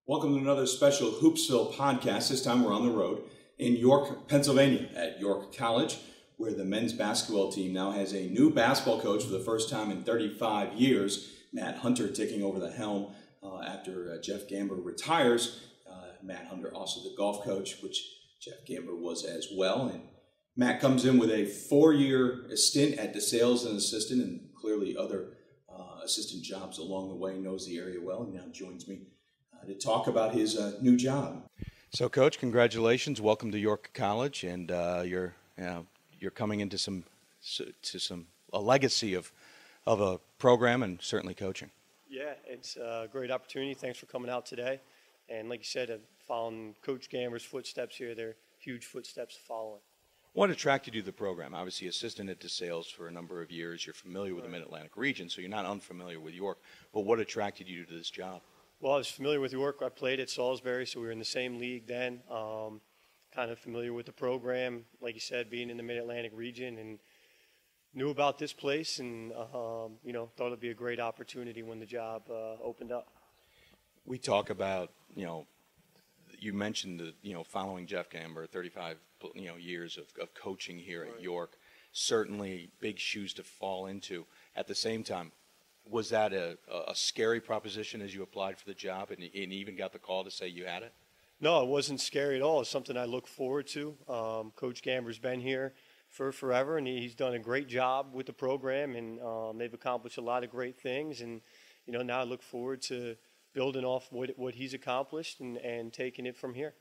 Welcome to another special Hoopsville podcast. This time we're on the road in York, Pennsylvania at York College, where the men's basketball team now has a new basketball coach for the first time in 35 years. Matt Hunter taking over the helm after Jeff Gamber retires. Matt Hunter also the golf coach, which Jeff Gamber was as well. And Matt comes in with a 4-year stint at DeSales as an assistant and clearly other assistant jobs along the way, knows the area well, and now joins me to talk about his new job. So, Coach, congratulations! Welcome to York College, and you're coming into a legacy of a program and certainly coaching. Yeah, it's a great opportunity. Thanks for coming out today. And like you said, following Coach Gamber's footsteps here, they're huge footsteps following. What attracted you to the program? Obviously, assistant at DeSales for a number of years. You're familiar with the Mid-Atlantic region, so you're not unfamiliar with York. But what attracted you to this job? Well, I was familiar with York. I played at Salisbury, so we were in the same league then. Kind of familiar with the program, like you said, being in the Mid-Atlantic region, and knew about this place, and thought it'd be a great opportunity when the job opened up. We talk about, you mentioned following Jeff Gamber, 35 years of coaching here at York. Certainly big shoes to fall into. At the same time, was that a scary proposition as you applied for the job and even got the call to say you had it? No, it wasn't scary at all. It's something I look forward to. Coach Gamber's been here for forever, and he's done a great job with the program, and they've accomplished a lot of great things. And now I look forward to building off what he's accomplished and taking it from here.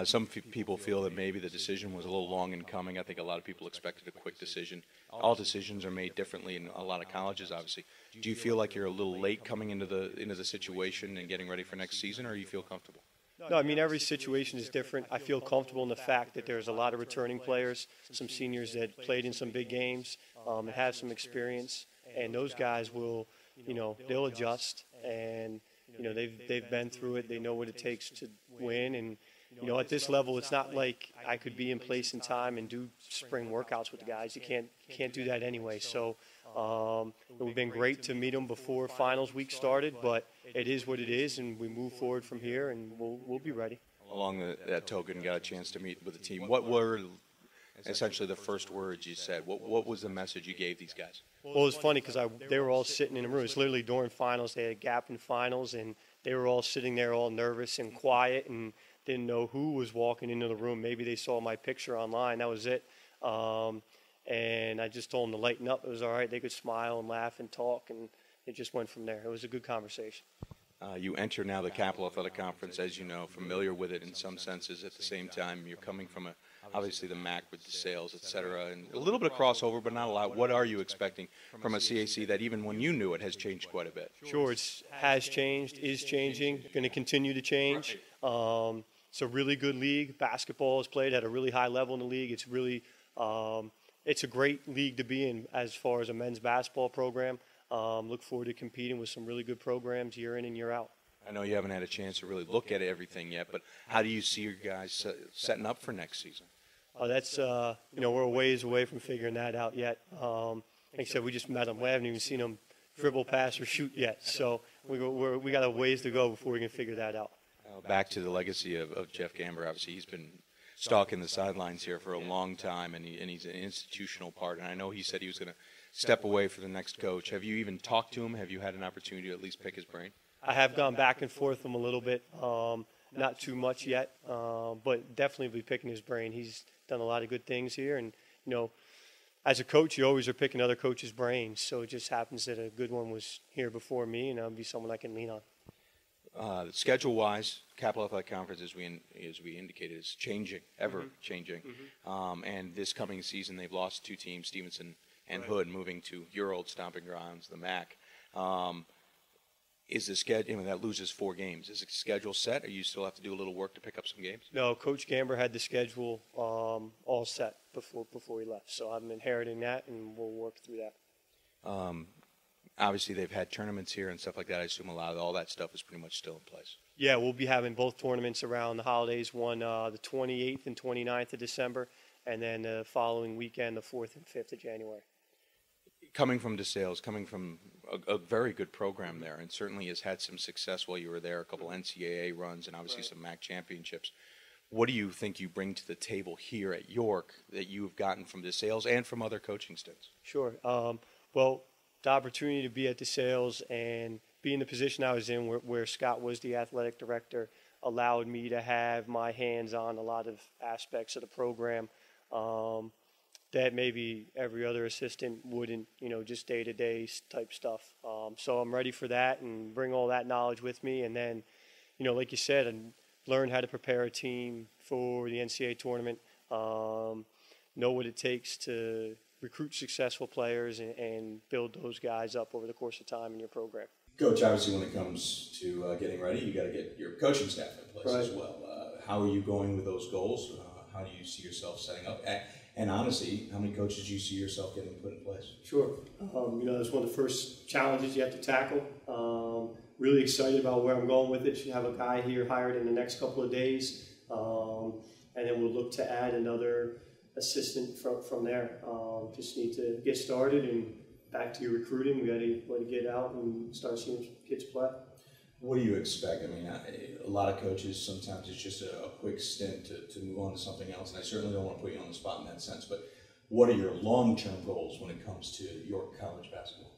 Some people feel that maybe the decision was a little long in coming. I think a lot of people expected a quick decision. All decisions are made differently in a lot of colleges, obviously. Do you feel like you're a little late coming into the situation and getting ready for next season, or you feel comfortable? No, I mean, every situation is different. I feel comfortable in the fact that there's a lot of returning players, some seniors that played in some big games and have some experience, and those guys will, they'll adjust, and they've been through it. They know what it takes to win, and at this level, it's not like I could be in place in time and do spring workouts with the guys. You can't do that anyway. So it would have been great to meet them before finals week started, but it is what it is, and we move forward from here, and we'll be ready. Along that token, got a chance to meet with the team. What were essentially the first words you said? What was the message you gave these guys? Well, it was funny because they were all sitting in a room. It's literally during finals. They had a gap in finals, and they were all sitting there all nervous and quiet and didn't know who was walking into the room. Maybe they saw my picture online. That was it. And I just told them to lighten up. It was all right. They could smile and laugh and talk, and it just went from there. It was a good conversation. You enter now the Capital Athletic Conference, as you know, familiar with it in some senses. At the same time, you're coming from obviously the MAC with the sales, et cetera, and a little bit of crossover, but not a lot. What are you expecting from a CAC that even when you knew it has changed quite a bit? Sure, it has changed, is changing, going to continue to change. It's a really good league. Basketball is played at a really high level in the league. It's really, it's a great league to be in as far as a men's basketball program. Look forward to competing with some really good programs year in and year out. I know you haven't had a chance to really look at everything yet, but how do you see your guys setting up for next season? That's, we're a ways away from figuring that out yet. Like I said, we just met them. We haven't even seen them dribble, pass, or shoot yet. So we got a ways to go before we can figure that out. Back to the legacy of Jeff Gamber, obviously he's been stalking the sidelines here for a long time, and he's an institutional part. And I know he said he was going to step away for the next coach. Have you even talked to him? Have you had an opportunity to at least pick his brain? I have gone back and forth with him a little bit, not too much yet, but definitely be picking his brain. He's done a lot of good things here, and as a coach, you always are picking other coaches' brains. So it just happens that a good one was here before me, and I'll be someone I can lean on. Schedule-wise, Capital Athletic Conference, as we indicated, is changing, ever changing. And this coming season, they've lost 2 teams, Stevenson and Hood, moving to your old stomping grounds, the MAC. Is the schedule, that loses 4 games. Is the schedule set, or you still have to do a little work to pick up some games? No, Coach Gamber had the schedule all set before he left. So I'm inheriting that, and we'll work through that. Obviously, they've had tournaments here and stuff like that. I assume all that stuff is pretty much still in place. Yeah, we'll be having both tournaments around the holidays, one the 28th and 29th of December, and then the following weekend, the 4th and 5th of January. Coming from DeSales, coming from a very good program there, and certainly has had some success while you were there. A couple NCAA runs, and obviously some MAC championships. What do you think you bring to the table here at York that you have gotten from DeSales and from other coaching stints? Sure. Well, the opportunity to be at DeSales and be in the position I was in where Scott was the athletic director allowed me to have my hands on a lot of aspects of the program that maybe every other assistant wouldn't, just day-to-day type stuff. So I'm ready for that and bring all that knowledge with me. And then, like you said, and learn how to prepare a team for the NCAA tournament, know what it takes to recruit successful players and build those guys up over the course of time in your program. Coach, obviously when it comes to getting ready, you got to get your coaching staff in place as well. How are you going with those goals? How do you see yourself setting up? And honestly, how many coaches do you see yourself getting put in place? Sure. That's one of the first challenges you have to tackle. Really excited about where I'm going with it. Should have a guy here hired in the next couple of days. And then we'll look to add another assistant from there. Just need to get started and back to your recruiting. We got to get out and start seeing kids play. What do you expect? I mean, a lot of coaches, sometimes it's just a quick stint to move on to something else, and I certainly don't want to put you on the spot in that sense, but what are your long-term goals when it comes to York College basketball?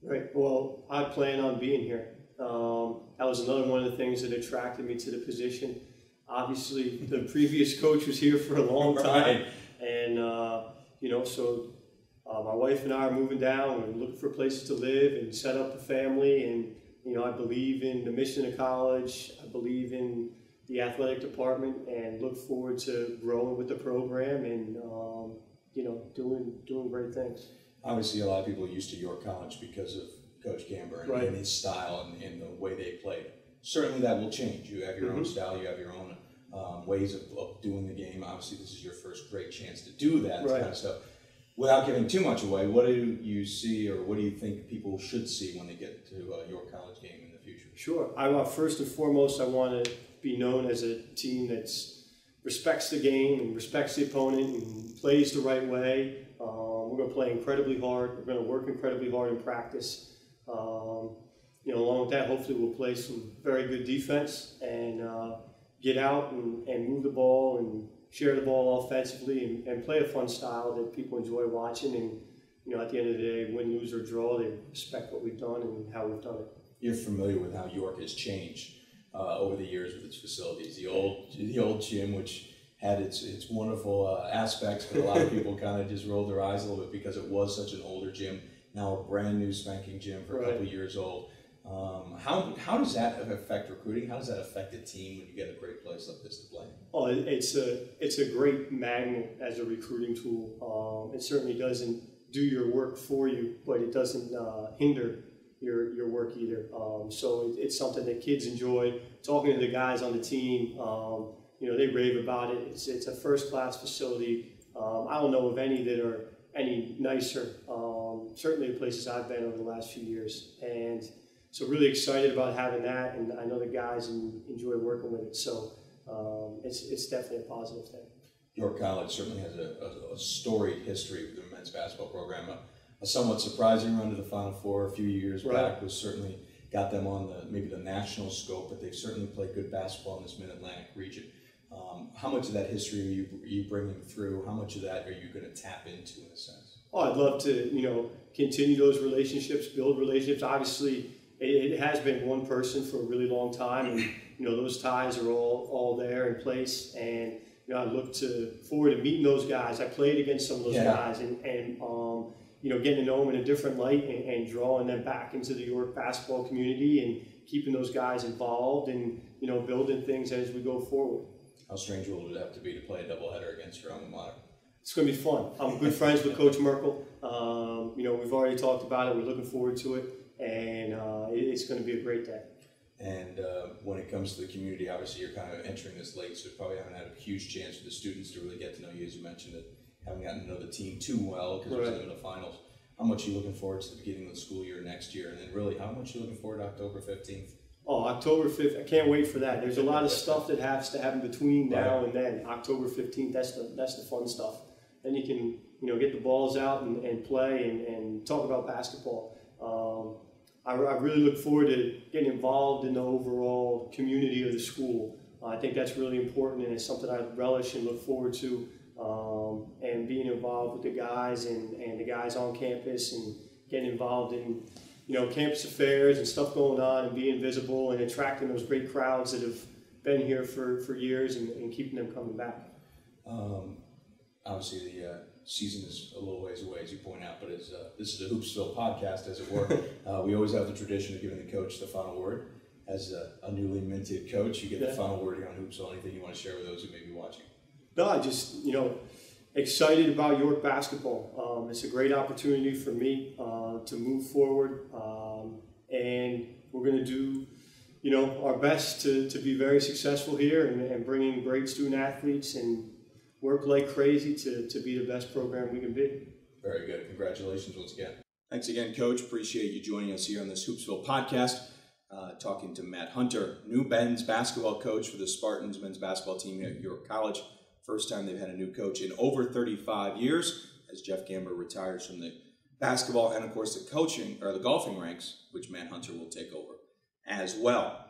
Right. Well, I plan on being here. That was another one of the things that attracted me to the position. Obviously, the previous coach was here for a long time, and so my wife and I are moving down. We're looking for places to live and set up a family, and I believe in the mission of college. I believe in the athletic department, and look forward to growing with the program and doing great things. Obviously, a lot of people are used to York College because of Coach Gamber and his style and the way they played. Certainly, that will change. You have your own style. You have your own ways of doing the game. Obviously, this is your first great chance to do that kind of stuff. Without giving too much away, what do you see, or what do you think people should see when they get to York College game in the future? Sure. First and foremost, I want to be known as a team that respects the game and respects the opponent and plays the right way. We're going to play incredibly hard. We're going to work incredibly hard in practice. Along with that, hopefully we'll play some very good defense and get out and move the ball and share the ball offensively and play a fun style that people enjoy watching. And, at the end of the day, win, lose, or draw, they respect what we've done and how we've done it. You're familiar with how York has changed over the years with its facilities. The old gym, which had its wonderful aspects, but a lot of people kind of just rolled their eyes a little bit because it was such an older gym. Now a brand new spanking gym for a couple of years old. How does that affect recruiting? How does that affect the team when you get a great place like this to play? Oh, it's a great magnet as a recruiting tool. It certainly doesn't do your work for you, but it doesn't hinder your work either. So it's something that kids enjoy. Talking to the guys on the team, they rave about it. It's a first-class facility. I don't know of any that are any nicer. Certainly the places I've been over the last few years, and so really excited about having that, and I know the guys enjoy working with it. So it's definitely a positive thing. York College certainly has a storied history with the men's basketball program. A somewhat surprising run to the Final Four a few years back was certainly got them on maybe the national scope, but they've certainly played good basketball in this Mid-Atlantic region. How much of that history are you bringing through? How much of that are you going to tap into in a sense? Oh, I'd love to, continue those relationships, build relationships. Obviously, it has been one person for a really long time, and those ties are all there in place. And I look forward to meeting those guys. I played against some of those guys, and getting to know them in a different light and drawing them back into the York basketball community and keeping those guys involved and building things as we go forward. How strange will it have to be to play a doubleheader against your alma mater? It's going to be fun. I'm good friends with Coach Merkel. We've already talked about it. We're looking forward to it, and it's going to be a great day. And when it comes to the community, obviously you're kind of entering this late, so you probably haven't had a huge chance for the students to really get to know you, as you mentioned, that haven't gotten to know the team too well because we're in the finals. How much are you looking forward to the beginning of the school year next year? And then really, how much are you looking forward to October 15th? Oh, October 5th, I can't wait for that. There's a lot of stuff that has to happen between now and then. October 15th, that's the fun stuff. Then you can, get the balls out and play and talk about basketball. I really look forward to getting involved in the overall community of the school. I think that's really important, and it's something I relish and look forward to, and being involved with the guys and the guys on campus, and getting involved in, campus affairs and stuff going on, and being visible and attracting those great crowds that have been here for years, and keeping them coming back. Obviously, the season is a little ways away, as you point out, but this is a Hoopsville podcast, as it were. We always have the tradition of giving the coach the final word. As a newly minted coach, you get the final word on Hoopsville. Anything you want to share with those who may be watching? No, I just, excited about York basketball. It's a great opportunity for me to move forward, and we're going to do, our best to be very successful here, and bring in great student athletes and work like crazy to be the best program we can be. Very good. Congratulations once again. Thanks again, Coach. Appreciate you joining us here on this Hoopsville podcast. Talking to Matt Hunter, new men's basketball coach for the Spartans men's basketball team here at York College. First time they've had a new coach in over 35 years, as Jeff Gamber retires from the basketball and, of course, the coaching or the golfing ranks, which Matt Hunter will take over as well.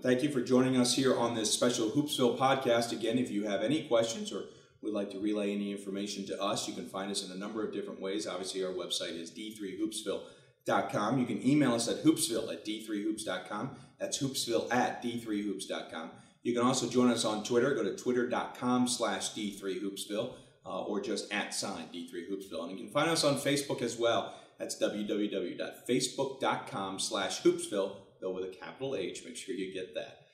Thank you for joining us here on this special Hoopsville podcast. Again, if you have any questions or would like to relay any information to us, you can find us in a number of different ways. Obviously, our website is d3hoopsville.com. You can email us at hoopsville@d3hoops.com. That's hoopsville@d3hoops.com. You can also join us on Twitter. Go to twitter.com/d3hoopsville or just @D3hoopsville. And you can find us on Facebook as well. That's www.facebook.com/hoopsville, though with a capital H. Make sure you get that.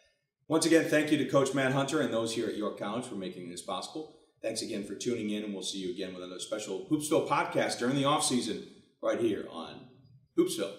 Once again, thank you to Coach Matt Hunter and those here at York College for making this possible. Thanks again for tuning in, and we'll see you again with another special Hoopsville podcast during the offseason right here on Hoopsville.